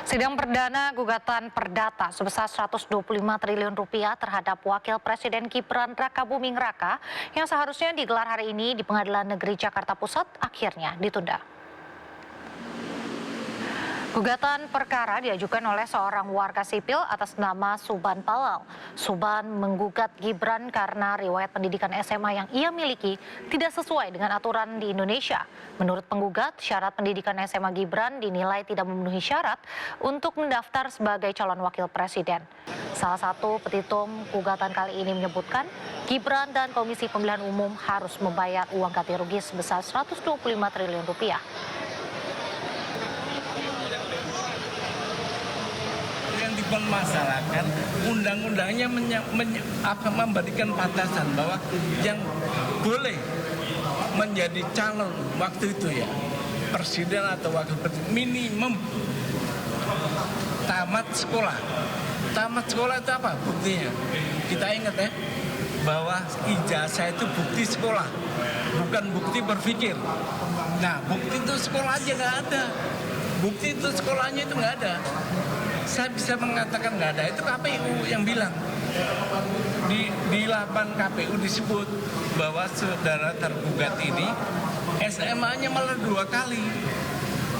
Sidang perdana gugatan perdata sebesar 125 triliun rupiah terhadap Wakil Presiden Gibran Rakabuming Raka yang seharusnya digelar hari ini di Pengadilan Negeri Jakarta Pusat akhirnya ditunda. Gugatan perkara diajukan oleh seorang warga sipil atas nama Suban Palal. Suban menggugat Gibran karena riwayat pendidikan SMA yang ia miliki tidak sesuai dengan aturan di Indonesia. Menurut penggugat, syarat pendidikan SMA Gibran dinilai tidak memenuhi syarat untuk mendaftar sebagai calon wakil presiden. Salah satu petitum gugatan kali ini menyebutkan Gibran dan Komisi Pemilihan Umum harus membayar uang ganti rugi sebesar 125 triliun rupiah. Masyarakat undang-undangnya memberikan batasan bahwa yang boleh menjadi calon waktu itu ya presiden atau wakil presiden minimum tamat sekolah. Tamat sekolah itu apa buktinya? Kita ingat ya bahwa ijazah itu bukti sekolah, bukan bukti berpikir. Nah, bukti itu sekolah aja nggak ada. Bukti itu sekolahnya itu nggak ada. Saya bisa mengatakan nggak ada, itu KPU yang bilang. Di lapan KPU disebut bahwa saudara tergugat ini SMA-nya malah 2 kali.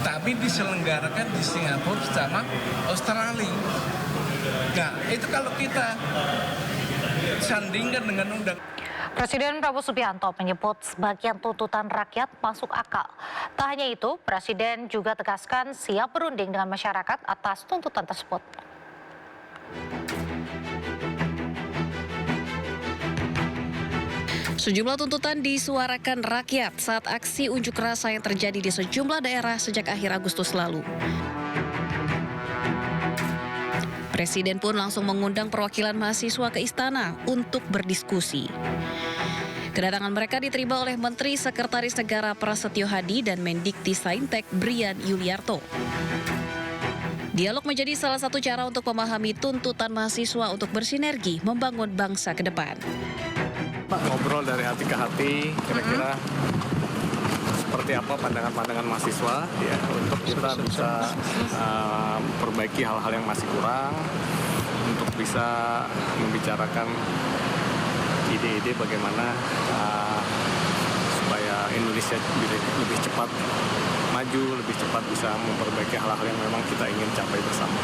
Tapi diselenggarakan di Singapura sama Australia. Nah, itu kalau kita sandingkan dengan undang. Presiden Prabowo Subianto menyebut sebagian tuntutan rakyat masuk akal. Tak hanya itu, Presiden juga tegaskan siap berunding dengan masyarakat atas tuntutan tersebut. Sejumlah tuntutan disuarakan rakyat saat aksi unjuk rasa yang terjadi di sejumlah daerah sejak akhir Agustus lalu. Presiden pun langsung mengundang perwakilan mahasiswa ke istana untuk berdiskusi. Kedatangan mereka diterima oleh Menteri Sekretaris Negara Prasetyo Hadi dan Mendikti-Saintek Brian Yuliarto. Dialog menjadi salah satu cara untuk memahami tuntutan mahasiswa untuk bersinergi membangun bangsa ke depan. Ngobrol dari hati ke hati, kira-kira seperti apa pandangan-pandangan mahasiswa ya untuk kita bisa perbaiki hal-hal yang masih kurang, untuk bisa membicarakan ide-ide bagaimana supaya Indonesia lebih cepat maju, lebih cepat bisa memperbaiki hal-hal yang memang kita ingin capai bersama.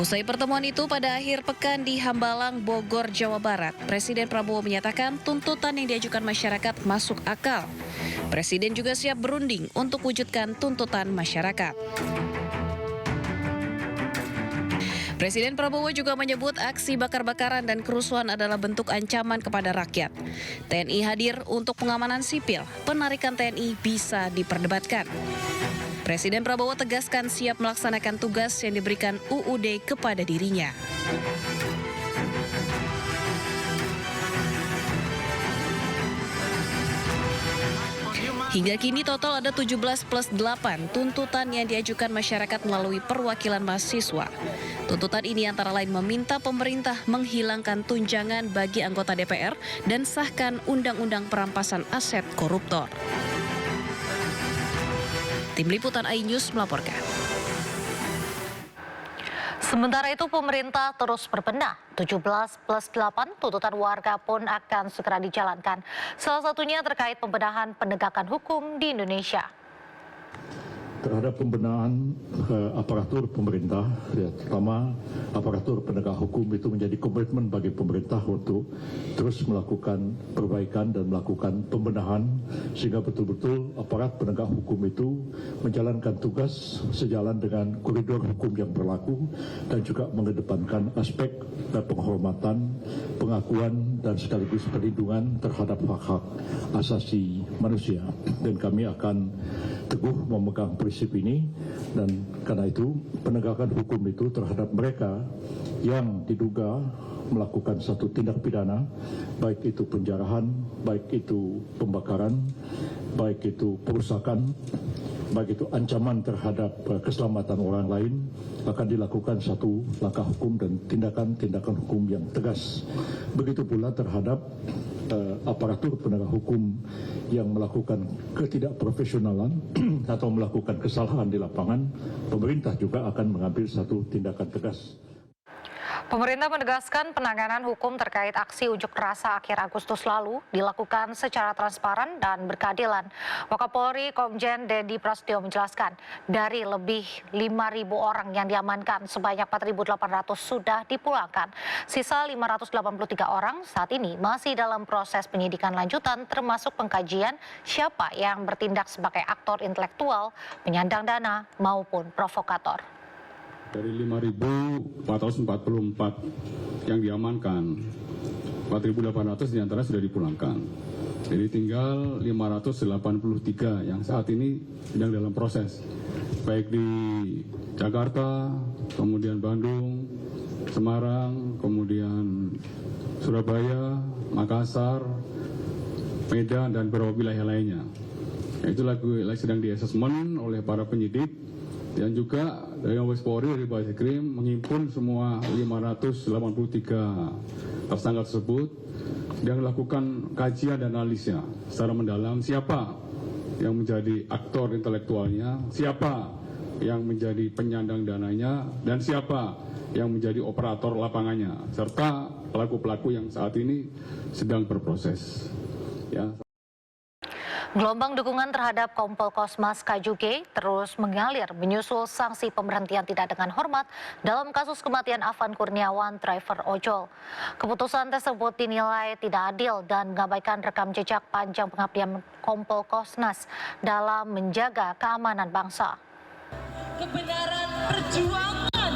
Usai pertemuan itu pada akhir pekan di Hambalang, Bogor, Jawa Barat, Presiden Prabowo menyatakan tuntutan yang diajukan masyarakat masuk akal. Presiden juga siap berunding untuk wujudkan tuntutan masyarakat. Presiden Prabowo juga menyebut aksi bakar-bakaran dan kerusuhan adalah bentuk ancaman kepada rakyat. TNI hadir untuk pengamanan sipil, penarikan TNI bisa diperdebatkan. Presiden Prabowo tegaskan siap melaksanakan tugas yang diberikan UUD kepada dirinya. Hingga kini total ada 17+8 tuntutan yang diajukan masyarakat melalui perwakilan mahasiswa. Tuntutan ini antara lain meminta pemerintah menghilangkan tunjangan bagi anggota DPR dan sahkan undang-undang perampasan aset koruptor. Tim Liputan iNews melaporkan. Sementara itu pemerintah terus berbenah. 17+8 tuntutan warga pun akan segera dijalankan. Salah satunya terkait pembenahan penegakan hukum di Indonesia. Terhadap pembenahan aparatur pemerintah, ya, terutama aparatur penegak hukum itu menjadi komitmen bagi pemerintah untuk terus melakukan perbaikan dan melakukan pembenahan sehingga betul-betul aparat penegak hukum itu menjalankan tugas sejalan dengan koridor hukum yang berlaku dan juga mengedepankan aspek penghormatan, pengakuan dan sekaligus perlindungan terhadap hak-hak asasi manusia. Dan kami akan teguh memegang prinsip ini, dan karena itu penegakan hukum itu terhadap mereka yang diduga melakukan satu tindak pidana, baik itu penjarahan, baik itu pembakaran, baik itu perusakan, baik itu ancaman terhadap keselamatan orang lain, akan dilakukan satu langkah hukum dan tindakan-tindakan hukum yang tegas. Begitu pula terhadap aparatur penegak hukum yang melakukan ketidakprofesionalan atau melakukan kesalahan di lapangan, pemerintah juga akan mengambil satu tindakan tegas. Pemerintah menegaskan penanganan hukum terkait aksi unjuk rasa akhir Agustus lalu dilakukan secara transparan dan berkeadilan. Wakapolri Komjen Dedi Prasetyo menjelaskan, dari lebih 5.000 orang yang diamankan, sebanyak 4.800 sudah dipulangkan. Sisa 583 orang saat ini masih dalam proses penyidikan lanjutan, termasuk pengkajian siapa yang bertindak sebagai aktor intelektual, penyandang dana maupun provokator. Dari 5.444 yang diamankan, 4.800 diantara sudah dipulangkan. Jadi tinggal 583 yang saat ini sedang dalam proses. Baik di Jakarta, kemudian Bandung, Semarang, kemudian Surabaya, Makassar, Medan, dan beberapa wilayah lainnya. Itu lagi sedang di-assessment oleh para penyidik. Dan juga dari Mabes Polri, dari Barreskrim menghimpun semua 583 tersangka tersebut dan melakukan kajian dan analisnya secara mendalam siapa yang menjadi aktor intelektualnya, siapa yang menjadi penyandang dananya, dan siapa yang menjadi operator lapangannya, serta pelaku-pelaku yang saat ini sedang berproses. Ya. Gelombang dukungan terhadap Kompol Kosmas KJUGE terus mengalir menyusul sanksi pemberhentian tidak dengan hormat dalam kasus kematian Afan Kurniawan, driver ojol. Keputusan tersebut dinilai tidak adil dan mengabaikan rekam jejak panjang pengabdian Kompol Kosmas dalam menjaga keamanan bangsa. Kebenaran perjuangan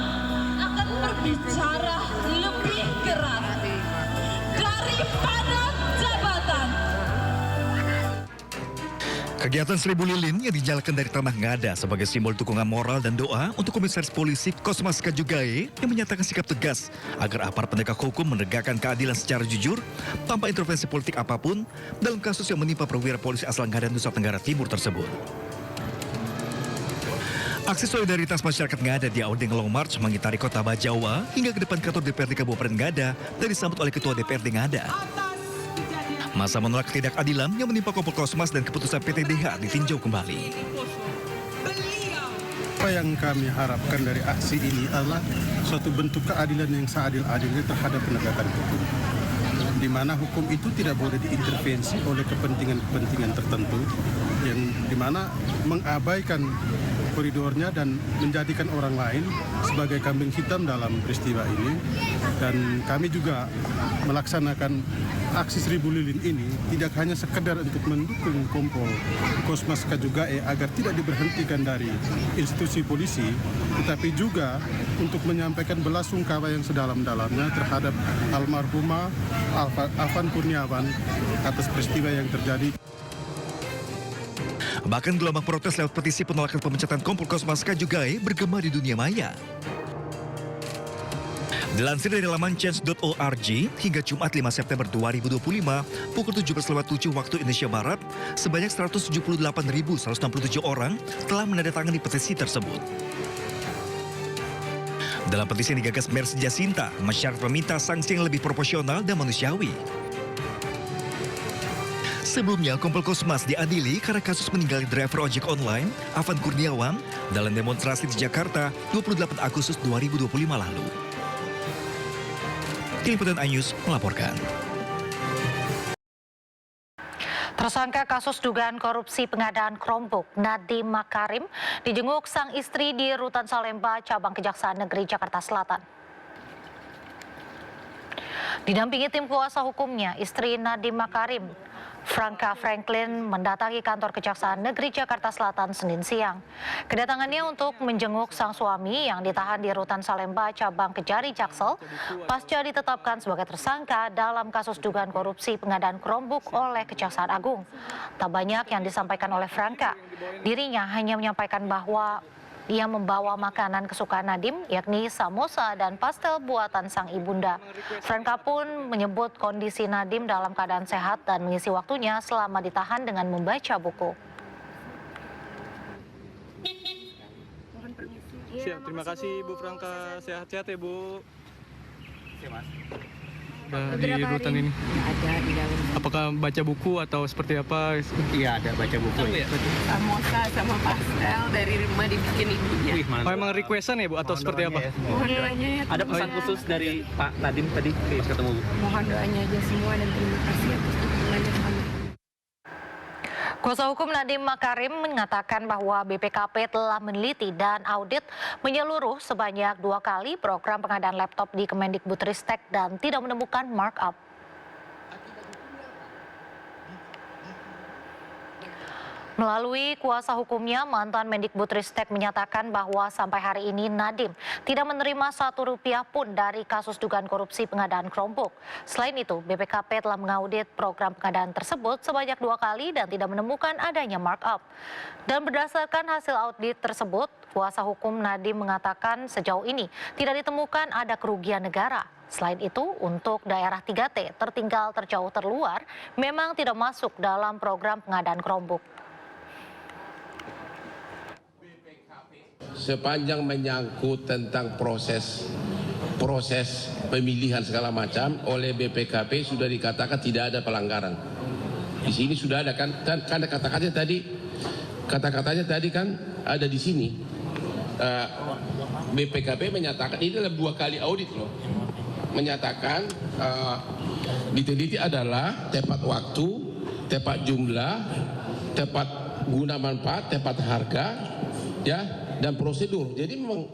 akan berbicara lebih keras daripada jabatan. Kegiatan Seribu Lilin yang dijalankan dari Tanah Ngada sebagai simbol dukungan moral dan doa untuk Komisaris Polisi Kosmas KJUGE yang menyatakan sikap tegas agar aparat penegak hukum menegakkan keadilan secara jujur tanpa intervensi politik apapun dalam kasus yang menimpa perwira polisi asal Ngada, Nusa Tenggara Timur tersebut. Aksi solidaritas masyarakat Ngada diawali dengan long march mengitari kota Bajawa hingga ke depan kantor DPRD Kabupaten Ngada dan disambut oleh Ketua DPRD Ngada. Masa menolak ketidakadilan yang menimpa Kompol Kosmas dan keputusan PT-DH ditinjau kembali. Apa yang kami harapkan dari aksi ini adalah suatu bentuk keadilan yang seadil-adilnya terhadap penegakan hukum. Di mana hukum itu tidak boleh diintervensi oleh kepentingan-kepentingan tertentu yang di mana mengabaikan koridornya dan menjadikan orang lain sebagai kambing hitam dalam peristiwa ini. Dan kami juga melaksanakan aksi Seribu Lilin ini tidak hanya sekedar untuk mendukung Kompol Kosmas KJUGE agar tidak diberhentikan dari institusi polisi, tetapi juga untuk menyampaikan belasungkawa yang sedalam-dalamnya terhadap almarhumah Afan Kurniawan atas peristiwa yang terjadi. Bahkan gelombang protes lewat petisi penolakan pemecatan Kompol Kosmas KJUGE bergema di dunia maya. Dilansir dari laman change.org, hingga Jumat 5 September 2025, pukul 17.07 waktu Indonesia Barat, sebanyak 178.167 orang telah menandatangani petisi tersebut. Dalam petisi yang digagas Mercy Jacinta, masyarakat meminta sanksi yang lebih proporsional dan manusiawi. Sebelumnya, Kompol Kosmas diadili karena kasus meninggalnya driver ojek online, Afan Kurniawan, dalam demonstrasi di Jakarta 28 Agustus 2025 lalu. Tim Liputan iNews melaporkan. Tersangka kasus dugaan korupsi pengadaan Chromebook, Nadiem Makarim, dijenguk sang istri di Rutan Salemba, Cabang Kejaksaan Negeri Jakarta Selatan. Didampingi tim kuasa hukumnya, istri Nadiem Makarim, Franka Franklin, mendatangi kantor Kejaksaan Negeri Jakarta Selatan Senin siang. Kedatangannya untuk menjenguk sang suami yang ditahan di Rutan Salemba, Cabang Kejari Jaksel, pasca ditetapkan sebagai tersangka dalam kasus dugaan korupsi pengadaan Chromebook oleh Kejaksaan Agung. Tak banyak yang disampaikan oleh Franka. Dirinya hanya menyampaikan bahwa dia membawa makanan kesukaan Nadiem, yakni samosa dan pastel buatan sang ibunda. Franka pun menyebut kondisi Nadiem dalam keadaan sehat dan mengisi waktunya selama ditahan dengan membaca buku. Siap, terima kasih Bu Franka. Sehat-sehat ya Bu. ada di rutan ini? Ada di dalam. Apakah baca buku atau seperti apa? Iya, ada baca buku. Ya. Samosa sama pastel dari rumah dibikin ibunya. Oh, emang requestan ya Bu atau seperti apa? Mohon doanya ya. Ada pesan khusus dari Pak Nadiem tadi pas ketemu Bu? Mohon doanya aja semua dan terima kasih atas dukungannya kami. Kuasa hukum Nadiem Makarim mengatakan bahwa BPKP telah meneliti dan audit menyeluruh sebanyak 2 kali program pengadaan laptop di Kemendikbudristek dan tidak menemukan markup. Melalui kuasa hukumnya, mantan Mendikbudristek menyatakan bahwa sampai hari ini Nadiem tidak menerima Rp1 pun dari kasus dugaan korupsi pengadaan Chromebook. Selain itu, BPKP telah mengaudit program pengadaan tersebut sebanyak 2 kali dan tidak menemukan adanya markup. Dan berdasarkan hasil audit tersebut, kuasa hukum Nadiem mengatakan sejauh ini tidak ditemukan ada kerugian negara. Selain itu, untuk daerah 3T tertinggal terjauh terluar memang tidak masuk dalam program pengadaan Chromebook. Sepanjang menyangkut tentang proses pemilihan segala macam oleh BPKP sudah dikatakan tidak ada pelanggaran. Di sini sudah ada kan kata-katanya tadi kan ada di sini. BPKP menyatakan ini dalam 2 kali audit loh. Menyatakan diteliti adalah tepat waktu, tepat jumlah, tepat guna manfaat, tepat harga, ya, dan prosedur. Jadi memang